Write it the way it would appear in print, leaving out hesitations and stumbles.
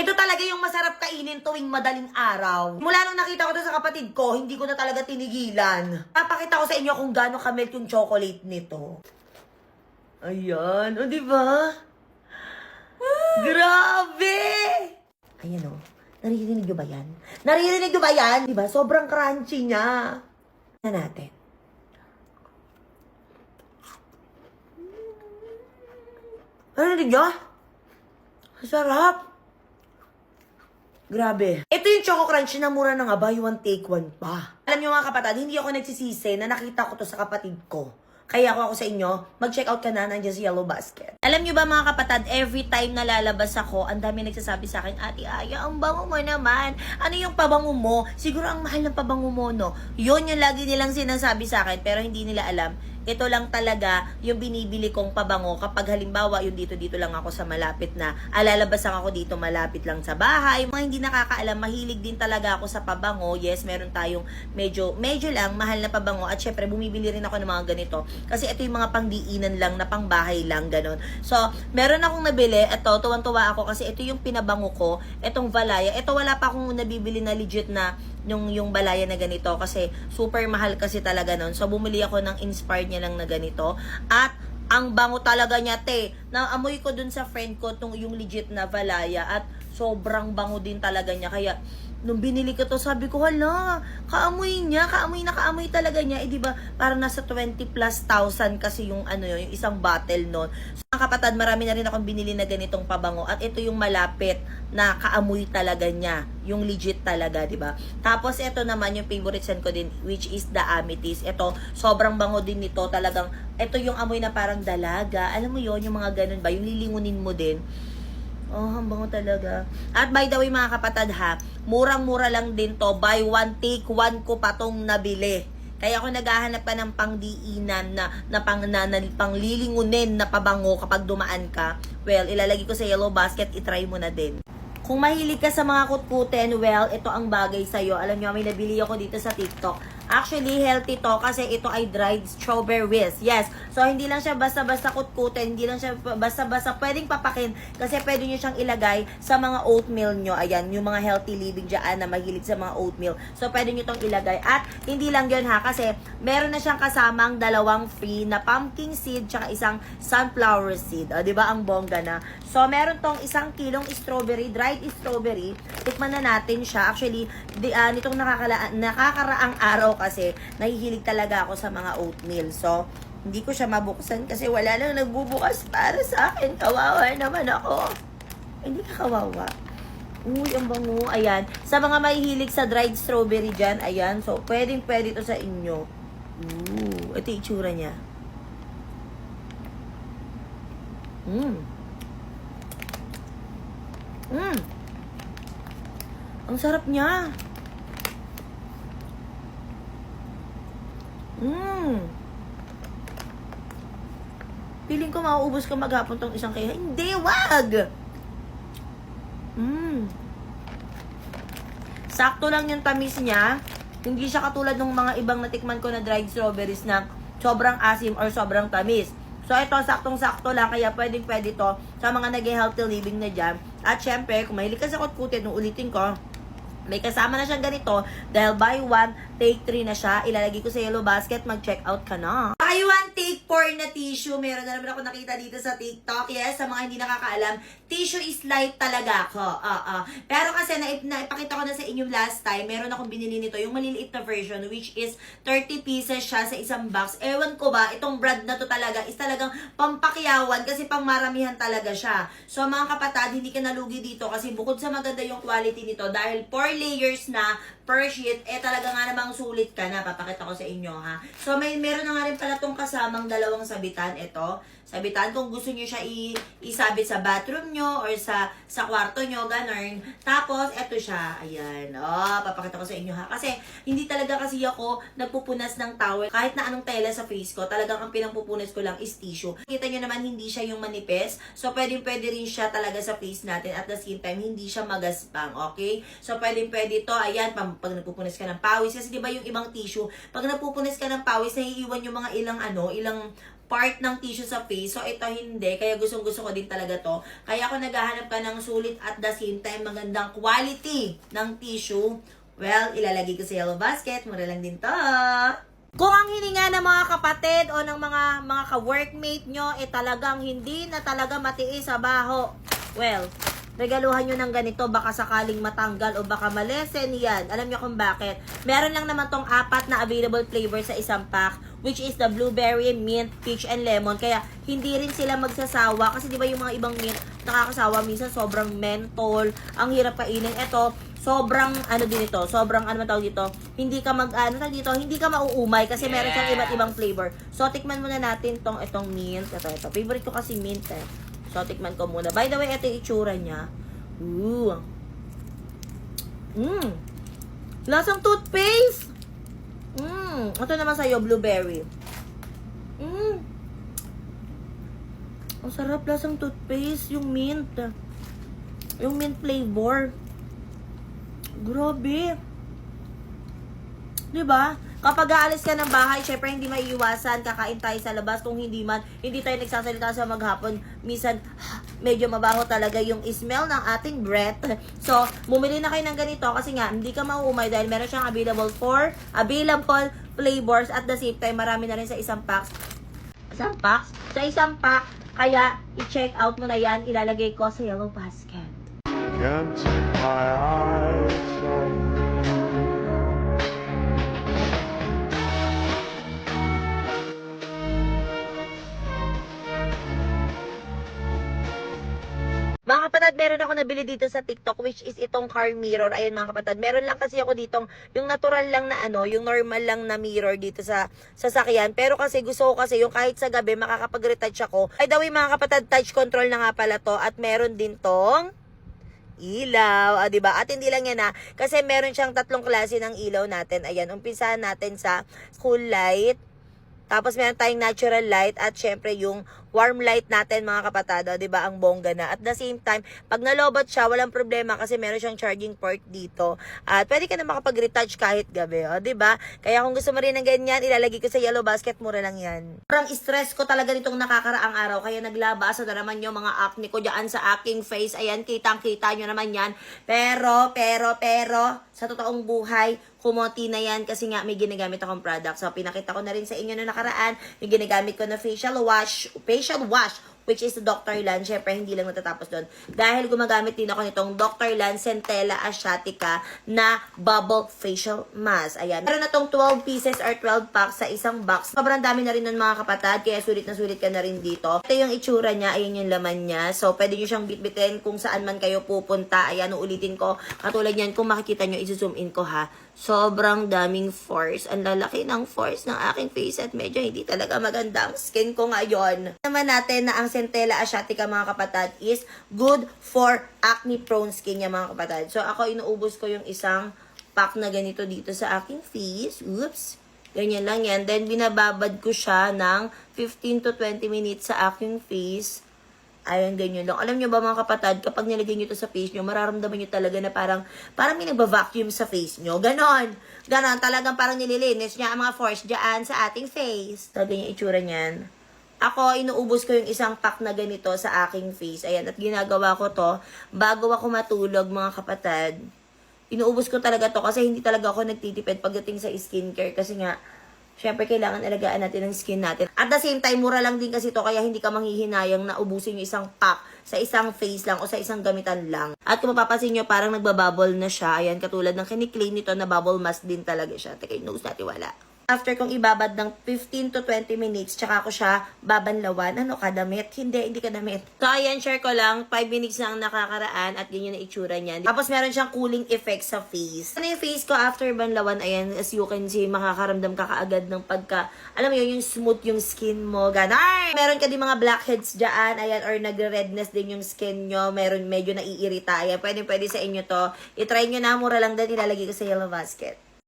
Ito talaga yung masarap kainin tuwing madaling araw. Mula nung nakita ko to sa kapatid ko, hindi ko na talaga tinigilan. Papakita ko sa inyo kung gaano kamilk yung chocolate nito. Ayan, o diba? Grabe! Ayan o, naririnig nyo ba yan? Naririnig nyo ba yan? Diba? Sobrang crunchy niya. Na natin. Naririnig nyo? Sarap. Grabe. Ito yung Choco Crunch na mura na nga, buy one take one pa. Alam niyo mga kapatid, hindi ako nagsisisi na nakita ko to sa kapatid ko. Kaya ako sa inyo, mag-check out ka na, nandiyan sa Yellow Basket. Alam niyo ba mga kapatid, every time na lalabas ako, ang dami nagsasabi sa akin, Ate Aya, ang bango mo naman. Ano yung pabango mo? Siguro ang mahal ng pabango mo, no? Yun yung lagi nilang sinasabi sa akin, pero hindi nila alam. Ito lang talaga yung binibili kong pabango kapag halimbawa yung dito lang ako sa malapit na lalabas lang ako dito malapit lang sa bahay. Mga hindi nakakaalam, mahilig din talaga ako sa pabango. Yes, meron tayong medyo lang mahal na pabango at syempre bumibili rin ako ng mga ganito kasi ito yung mga pangdiinan lang na pangbahay lang ganon. So, meron akong nabili. Ito, tuwang-tuwa ako kasi ito yung pinabango ko. Itong Valaya. Ito wala pa akong nabibili na legit na yung balaya na ganito kasi super mahal kasi talaga nun. So, bumili ako ng inspired niya lang na ganito. At, ang bango talaga niya, te. Naamoy ko dun sa friend ko yung legit na Valaya at sobrang bango din talaga niya. Kaya, nung binili ko to, sabi ko, hala, kaamoy niya, kaamoy talaga niya. Eh, di ba, parang nasa 20 plus thousand kasi yung yung isang bottle nun. So, mga kapatid, marami na rin akong binili na ganitong pabango. At ito yung malapit na kaamoy talaga niya. Yung legit talaga, di ba? Tapos, ito naman yung favorite scent ko din, which is the amethyst. Ito, sobrang bango din nito. Talagang, ito yung amoy na parang dalaga. Alam mo yon yung mga ganun ba? Yung lilingunin mo din. Oh, ang bango talaga. At by the way mga kapatid ha, murang-mura lang din to. Buy one, take one ko pa tong nabili. Kaya ako naghahanap pa ng pangdiinan na panglilingunin na pabango kapag dumaan ka. Well, ilalagay ko sa Yellow Basket, itry mo na din. Kung mahilig ka sa mga kutkuten, well, ito ang bagay sa'yo. Alam nyo, may nabili ako dito sa TikTok. Actually, healthy to kasi ito ay dried strawberries. Yes. So, hindi lang siya basta-basta kutkutin. Hindi lang siya basta-basta pwedeng papakin kasi pwede nyo siyang ilagay sa mga oatmeal nyo. Ayan, yung mga healthy living dyan na mahilig sa mga oatmeal. So, pwede nyo itong ilagay. At, hindi lang yun ha kasi meron na siyang kasamang dalawang free na pumpkin seed tsaka isang sunflower seed. O, diba? Ang bongga na. So, meron tong 1 kilong strawberry, dried strawberry. Tikman na natin siya. Actually, nitong nakakaraang araw kasi nahihilig talaga ako sa mga oatmeal. So, hindi ko siya mabuksan kasi wala nang nagbubukas para sa akin. Kawawa naman ako. Hindi ka kawawa. Uy, ang bango. Ayan. Sa mga mahihilig sa dried strawberry dyan, ayan. So, pwede to sa inyo. Ooh, ito yung itsura niya. Ang sarap niya. Feeling ko mauubos ka maghapon tong isang kaya. Hindi, wag! Sakto lang yung tamis niya. Hindi siya katulad ng mga ibang natikman ko na dried strawberries na sobrang asim or sobrang tamis. So, ito, saktong-sakto lang. Kaya pwede to sa mga nag-healthy living na dyan. At syempre, kung mahilig ka sa kutkutin, ulitin ko, may kasama na siyang ganito dahil buy one, take 3 na siya. Ilalagay ko sa Yellow Basket, mag-check out ka na. Buy one, take 4 na tissue. Meron na naman ako nakita dito sa TikTok. Yes, sa mga hindi nakakaalam, tissue is light talaga ako. Pero kasi naipakita ko na sa inyo last time, meron akong binili nito, yung maliliit na version, which is 30 pieces siya sa isang box. Ewan ko ba, itong brand na to talaga is talagang pampakyawan kasi pang maramihan talaga siya. So mga kapatid, hindi ka nalugi dito kasi bukod sa maganda yung quality nito, dahil 4 layers na per sheet, talaga nga namang sulit ka na. Papakita ko sa inyo ha. So meron na nga rin pala tong kasamang dalawang sabitan. Ito, sabitan kung gusto niyo siya isabit sa bathroom nyo or sa kwarto nyo, ganun. Tapos, eto siya. Ayan. Papakita ko sa inyo ha. Kasi, hindi talaga kasi ako nagpupunas ng towel. Kahit na anong tela sa face ko, talagang ang pinampupunas ko lang is tissue. Kita nyo naman, hindi siya yung manipis. So, pwede rin siya talaga sa face natin. At the same time, hindi siya magaspang. Okay? So, pwede to. Ayan, pag nagpupunas ka ng pawis. Kasi, di ba yung ibang tissue, pag nagpupunas ka ng pawis, naiiwan yung mga ilang part ng tissue sa face. So, ito hindi. Kaya gustong-gusto ko din talaga to. Kaya ako naghahanap ka ng sulit at the same time magandang quality ng tissue. Well, ilalagay ko sa yellow basket. Mura lang din to. Kung ang hininga ng mga kapatid o ng mga ka-workmate nyo, talagang hindi na talaga matiis sa baho. Well, regaluhan nyo ng ganito, baka sakaling matanggal o baka malesen yan. Alam nyo kung bakit? Meron lang naman tong 4 na available flavor sa isang pack, which is the blueberry, mint, peach, and lemon. Kaya hindi rin sila magsasawa. Kasi di ba yung mga ibang mint nakakasawa, minsan sobrang menthol, ang hirap kainin. Ito, sobrang din ito, sobrang tawag dito, hindi ka hindi ka mauumay kasi meron siyang iba't ibang flavor. So, tikman muna natin itong mint. Ito. Favorite ko kasi mint eh. So, tikman ko muna. By the way, ito yung itsura niya. Ooh. Lasang toothpaste. Ito naman sa'yo, blueberry. Ang sarap, lasang toothpaste. Yung mint. Yung mint flavor. Grabe. Diba? Kapag aalis ka ng bahay, syempre hindi maiiwasan, kakain tayo sa labas. Kung hindi man, hindi tayo nagsasalita sa maghapon. Minsan, medyo mabaho talaga yung smell ng ating breath. So, bumili na kayo ng ganito kasi nga, hindi ka mauumay dahil meron siyang available flavors at the same time, marami na rin sa isang pack. Sa isang pack, kaya i-check out mo na yan, ilalagay ko sa yellow basket. Can't take my eyes off you. Mga kapatid, meron ako nabili dito sa TikTok which is itong car mirror. Ayun mga kapatid, meron lang kasi ako ditong yung natural lang na yung normal lang na mirror dito sa sasakyan. Pero kasi gusto ko kasi yung kahit sa gabi makakapag-retouch ako. Ay daw mga kapatid, touch control na nga pala to at meron din tong ilaw, 'di ba? At hindi lang 'yan kasi meron siyang 3 klase ng ilaw natin. Ayan, umpisahan natin sa cool light. Tapos meron tayong natural light at syempre yung warm light natin mga kapatado, 'di ba? Ang bongga na. At the same time, pag nalobot siya, walang problema kasi meron siyang charging port dito. At pwede ka na makapag-retouch kahit gabi, 'di ba? Kaya kung gusto mo rin ng ganyan, ilalagay ko sa yellow basket, mura lang 'yan. Parang stress ko talaga nitong nakakaraang araw, kaya naglabasa na naman yung mga acne ko diyan sa aking face. Ayan, kitang-kita nyo naman 'yan. Pero sa totoong buhay, kumonti na yan kasi nga may ginagamit akong product. So, pinakita ko na rin sa inyo na nakaraan, may ginagamit ko na facial wash, which is Dr. Lan. Syempre, hindi lang natatapos doon. Dahil gumagamit din ako nitong Dr. Lan Centella Asiatica na bubble facial mask. Ayan. Meron na tong 12 pieces or 12 packs sa isang box. Sobrang dami na rin nun mga kapatid, kaya sulit na sulit ka na rin dito. Ito yung itsura niya, ayan yung laman niya. So, pwede nyo siyang bitbitin kung saan man kayo pupunta. Ayan, uulitin ko. Katulad yan, kung makikita nyo, isi-zoom in ko ha. Sobrang daming force. Ang lalaki ng force ng aking face at medyo hindi talaga maganda ang skin ko ngayon. Naman natin na ang Centella Asiatica mga kapatid is good for acne prone skin niya mga kapatid. So ako inuubos ko yung isang pack na ganito dito sa aking face. Oops. Ganyan lang yan. Then binababad ko siya ng 15 to 20 minutes sa aking face. Ayan, ganyan lang. Alam nyo ba mga kapatid, kapag nilagay nyo ito sa face nyo, mararamdaman nyo talaga na parang may nagba-vacuum sa face nyo. Ganon. Talagang parang nililinis niya ang mga force dyan sa ating face. So, ganyan itsura niyan. Ako, inuubos ko yung isang pack na ganito sa aking face. Ayan, at ginagawa ko to bago ako matulog mga kapatid. Inuubos ko talaga to kasi hindi talaga ako nagtitipid pagdating sa skincare kasi nga, syempre, kailangan alagaan natin ang skin natin. At the same time, mura lang din kasi to kaya hindi ka manghihinayang na ubusin yung isang pack sa isang face lang o sa isang gamitan lang. At kung mapapansin nyo, parang nagbabubble na siya. Ayan, katulad ng kiniklaim nito na bubble mask din talaga siya. Teka, yung nose natin wala. After kong ibabad ng 15 to 20 minutes, tsaka ko siya babanlawan. Ano ka, damit? Hindi ka damit. So, ayan, share ko lang. 5 minutes lang nakakaraan at yun yung itsura niya. Tapos, meron siyang cooling effect sa face. Ano yung face ko after banlawan? Ayan, as you can see, makakaramdam ka kaagad ng alam mo yun, yung smooth yung skin mo. Ganon! Meron ka din mga blackheads dyan. Ayan, or nagre-redness din yung skin nyo. Meron medyo naiirita. Ayan, pwede sa inyo to. I-try nyo na, mura lang din. Ilalagay ko sa yellow basket.